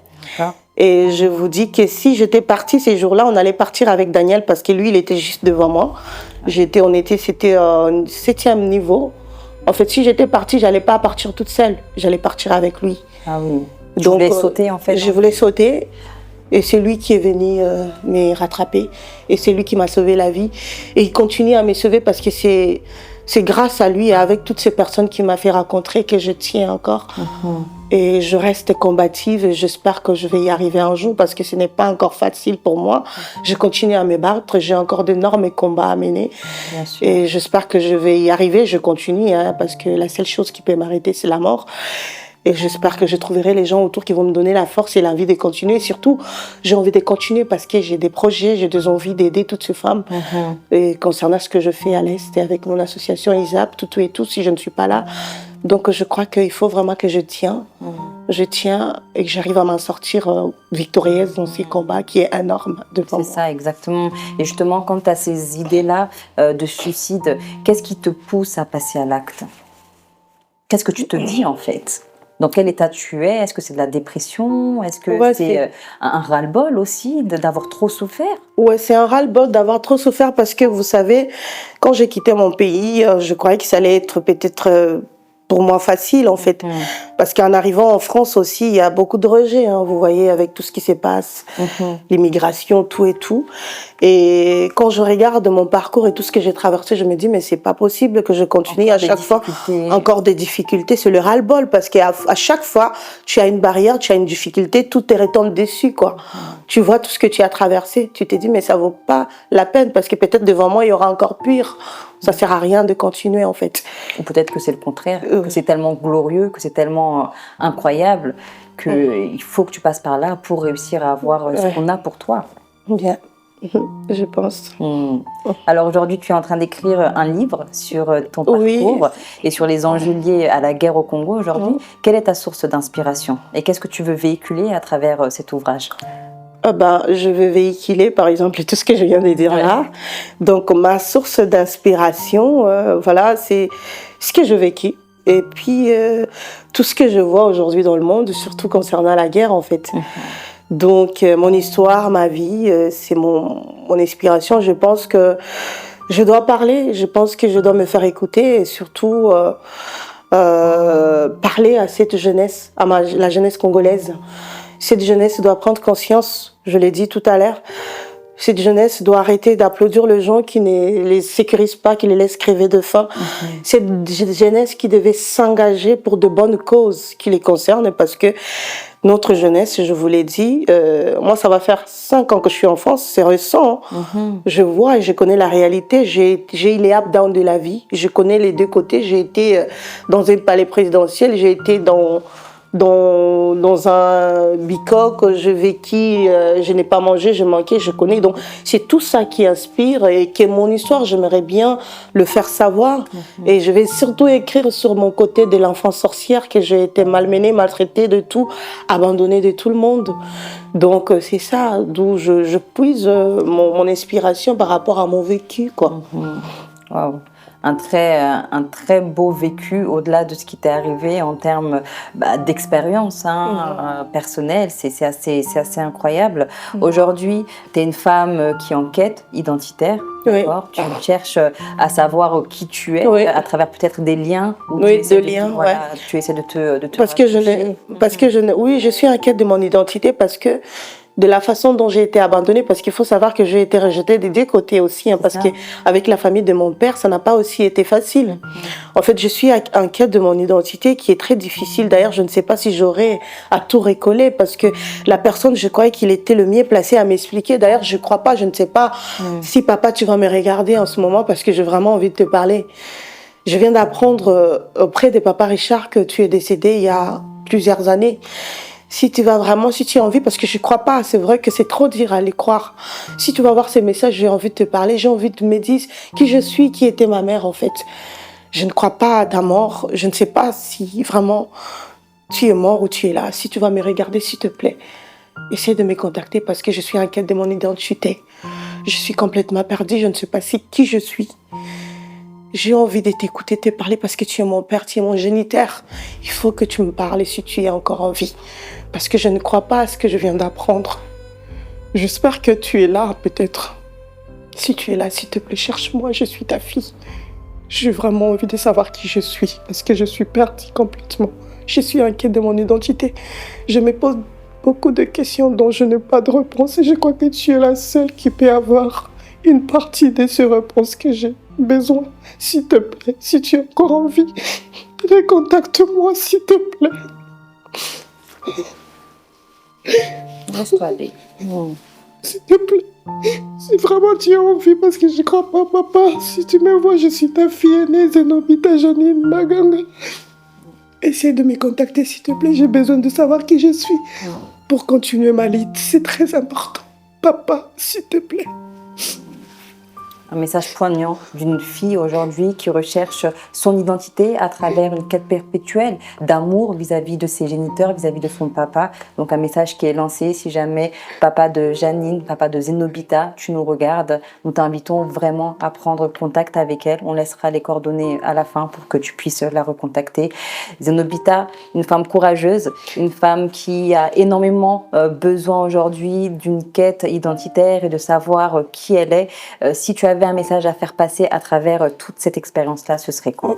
Speaker 1: Et je vous dis que si j'étais partie ces jours-là, on allait partir avec Daniel parce que lui, il était juste devant moi. C'était au 7e niveau. En fait, si j'étais partie, j'allais pas partir toute seule. J'allais partir avec lui.
Speaker 2: Ah oui. Tu voulais sauter en fait.
Speaker 1: Je voulais sauter. Et c'est lui qui est venu me rattraper. Et c'est lui qui m'a sauvé la vie. Et il continue à me sauver parce que c'est grâce à lui et avec toutes ces personnes qui m'ont fait rencontrer que je tiens encore. Et je reste combative et j'espère que je vais y arriver un jour parce que ce n'est pas encore facile pour moi. Je continue à me battre, j'ai encore d'énormes combats à mener.
Speaker 2: Bien sûr.
Speaker 1: Et j'espère que je vais y arriver, je continue parce que la seule chose qui peut m'arrêter, c'est la mort. Et j'espère que je trouverai les gens autour qui vont me donner la force et l'envie de continuer. Et surtout, j'ai envie de continuer parce que j'ai des projets, j'ai des envies d'aider toutes ces femmes. Et concernant ce que je fais à l'Est et avec mon association ISAP, tout et tout, si je ne suis pas là. Donc je crois qu'il faut vraiment que je tiens. Je tiens et que j'arrive à m'en sortir victorieuse dans ces combats qui est énorme devant moi.
Speaker 2: C'est ça, exactement. Et justement, quand tu as ces idées-là de suicide, qu'est-ce qui te pousse à passer à l'acte? Qu'est-ce que tu te dis en fait? Dans quel état tu es? Est-ce que c'est de la dépression? Est-ce que c'est un ras-le-bol aussi d'avoir trop souffert?
Speaker 1: Ouais, c'est un ras-le-bol d'avoir trop souffert parce que vous savez, quand j'ai quitté mon pays, je croyais que ça allait être peut-être pour moi facile en fait. Parce qu'en arrivant en France aussi, il y a beaucoup de rejets, hein, vous voyez, avec tout ce qui se passe, l'immigration, tout et tout. Et quand je regarde mon parcours et tout ce que j'ai traversé, je me dis mais c'est pas possible que je continue à chaque fois. Encore des difficultés, c'est le ras-le-bol parce qu'à chaque fois, tu as une barrière, tu as une difficulté, tout te retombe dessus quoi. Tu vois tout ce que tu as traversé, tu te dis mais ça vaut pas la peine parce que peut-être devant moi il y aura encore pire. Ça sert à rien de continuer en fait.
Speaker 2: Ou peut-être que c'est le contraire, que c'est tellement glorieux, que c'est tellement incroyable qu'il faut que tu passes par là pour réussir à avoir ce qu'on a pour toi.
Speaker 1: Bien, je pense.
Speaker 2: Alors aujourd'hui, tu es en train d'écrire un livre sur ton parcours et sur les enjeux liés à la guerre au Congo aujourd'hui. Quelle est ta source d'inspiration et qu'est-ce que tu veux véhiculer à travers cet ouvrage?
Speaker 1: Je vais véhiculer, par exemple, tout ce que je viens de dire là. Donc, ma source d'inspiration, voilà, c'est ce que j'ai vécu. Et puis, tout ce que je vois aujourd'hui dans le monde, surtout concernant la guerre, en fait. Donc, mon histoire, ma vie, c'est mon inspiration. Je pense que je dois parler, je pense que je dois me faire écouter et surtout parler à cette jeunesse, la jeunesse congolaise. Cette jeunesse doit prendre conscience, je l'ai dit tout à l'heure, cette jeunesse doit arrêter d'applaudir les gens qui ne les sécurisent pas, qui les laissent crever de faim. Cette jeunesse qui devait s'engager pour de bonnes causes qui les concernent, parce que notre jeunesse, je vous l'ai dit, moi ça va faire 5 ans que je suis en France, c'est récent. Je vois et je connais la réalité, j'ai eu les up down de la vie, je connais les deux côtés. J'ai été dans un palais présidentiel, j'ai été dans un bicoque, je vécu, je n'ai pas mangé, je manquais, je connais. Donc c'est tout ça qui inspire et qui est mon histoire. J'aimerais bien le faire savoir. Et je vais surtout écrire sur mon côté de l'enfant sorcière, que j'ai été malmenée, maltraitée de tout, abandonnée de tout le monde. Donc c'est ça d'où je puise mon inspiration par rapport à mon vécu, quoi.
Speaker 2: Waouh. Un très beau vécu au-delà de ce qui t'est arrivé en termes d'expérience personnelle. C'est assez incroyable. Aujourd'hui, tu es une femme qui est en quête identitaire.
Speaker 1: Oui.
Speaker 2: Tu cherches à savoir qui tu es à travers peut-être des liens. Tu essaies de te
Speaker 1: parce que je suis en quête de mon identité parce que de la façon dont j'ai été abandonnée, parce qu'il faut savoir que j'ai été rejetée des deux côtés aussi, parce que avec la famille de mon père, ça n'a pas aussi été facile. En fait, je suis en quête de mon identité qui est très difficile. D'ailleurs, je ne sais pas si j'aurai à tout récoller, parce que la personne, je croyais qu'il était le mieux placé à m'expliquer. D'ailleurs, je crois pas, je ne sais pas si papa, tu vas me regarder en ce moment, parce que j'ai vraiment envie de te parler. Je viens d'apprendre auprès de papa Richard que tu es décédé il y a plusieurs années. Si tu as envie, parce que je crois pas, c'est vrai que c'est trop dur à les croire. Si tu vas voir ces messages, j'ai envie de te parler, j'ai envie de me dire qui je suis, qui était ma mère en fait. Je ne crois pas à ta mort, je ne sais pas si vraiment tu es mort ou tu es là. Si tu vas me regarder, s'il te plaît, essaie de me contacter parce que je suis en quête de mon identité. Je suis complètement perdue, je ne sais pas qui je suis. J'ai envie de t'écouter, te parler parce que tu es mon père, tu es mon géniteur. Il faut que tu me parles si tu es encore en vie. Parce que je ne crois pas à ce que je viens d'apprendre. J'espère que tu es là, peut-être. Si tu es là, s'il te plaît, cherche-moi, je suis ta fille. J'ai vraiment envie de savoir qui je suis, parce que je suis perdue complètement. Je suis inquiète de mon identité. Je me pose beaucoup de questions dont je n'ai pas de réponse. Et je crois que tu es la seule qui peut avoir une partie de ces réponses que j'ai besoin. S'il te plaît, si tu es encore en vie, recontacte-moi, s'il te plaît.
Speaker 2: Laisse-toi aller.
Speaker 1: S'il te plaît. Si vraiment tu as envie, parce que je ne crois pas, papa. Si tu me vois, je suis ta fille aînée, Zenobita Janine Maganga. Essaie de me contacter, s'il te plaît. J'ai besoin de savoir qui je suis pour continuer ma lutte. C'est très important. Papa, s'il te plaît.
Speaker 2: Un message poignant d'une fille aujourd'hui qui recherche son identité à travers une quête perpétuelle d'amour vis-à-vis de ses géniteurs, vis-à-vis de son papa. Donc un message qui est lancé. Si jamais papa de Janine, papa de Zenobita, tu nous regardes, nous t'invitons vraiment à prendre contact avec elle. On laissera les coordonnées à la fin pour que tu puisses la recontacter. Zenobita, une femme courageuse, une femme qui a énormément besoin aujourd'hui d'une quête identitaire et de savoir qui elle est. Si tu avais un message à faire passer à travers toute cette expérience-là, ce serait quoi?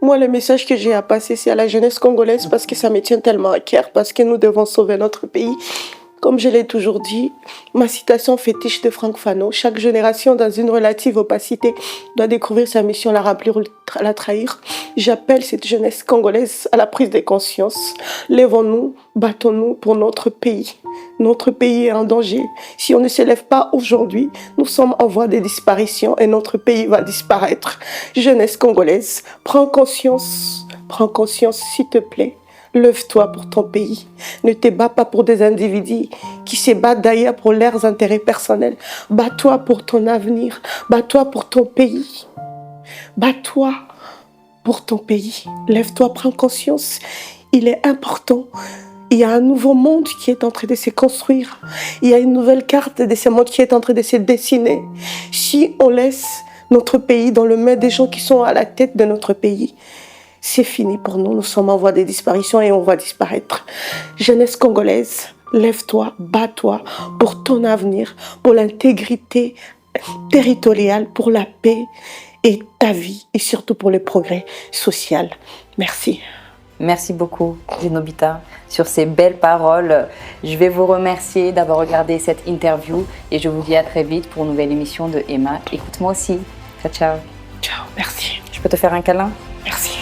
Speaker 1: Moi, le message que j'ai à passer, c'est à la jeunesse congolaise parce que ça me tient tellement à cœur, parce que nous devons sauver notre pays. Comme je l'ai toujours dit, ma citation fétiche de Franck Fanon, chaque génération dans une relative opacité doit découvrir sa mission, la remplir ou la trahir. J'appelle cette jeunesse congolaise à la prise de conscience. Lèvons-nous, battons-nous pour notre pays. Notre pays est en danger. Si on ne se lève pas aujourd'hui, nous sommes en voie de disparition et notre pays va disparaître. Jeunesse congolaise, prends conscience s'il te plaît. Lève-toi pour ton pays. Ne te bats pas pour des individus qui se battent d'ailleurs pour leurs intérêts personnels. Bats-toi pour ton avenir. Bats-toi pour ton pays. Bats-toi pour ton pays. Lève-toi, prends conscience. Il est important. Il y a un nouveau monde qui est en train de se construire. Il y a une nouvelle carte de ce monde qui est en train de se dessiner. Si on laisse notre pays dans le main des gens qui sont à la tête de notre pays, c'est fini pour nous. Nous sommes en voie de disparition et on va disparaître. Jeunesse congolaise, lève-toi, bats-toi pour ton avenir, pour l'intégrité territoriale, pour la paix et ta vie et surtout pour le progrès social. Merci.
Speaker 2: Merci beaucoup, Zenobita, sur ces belles paroles. Je vais vous remercier d'avoir regardé cette interview et je vous dis à très vite pour une nouvelle émission de Emma. Écoute-moi aussi. Ciao, ciao.
Speaker 1: Ciao, merci.
Speaker 2: Je peux te faire un câlin?
Speaker 1: Merci.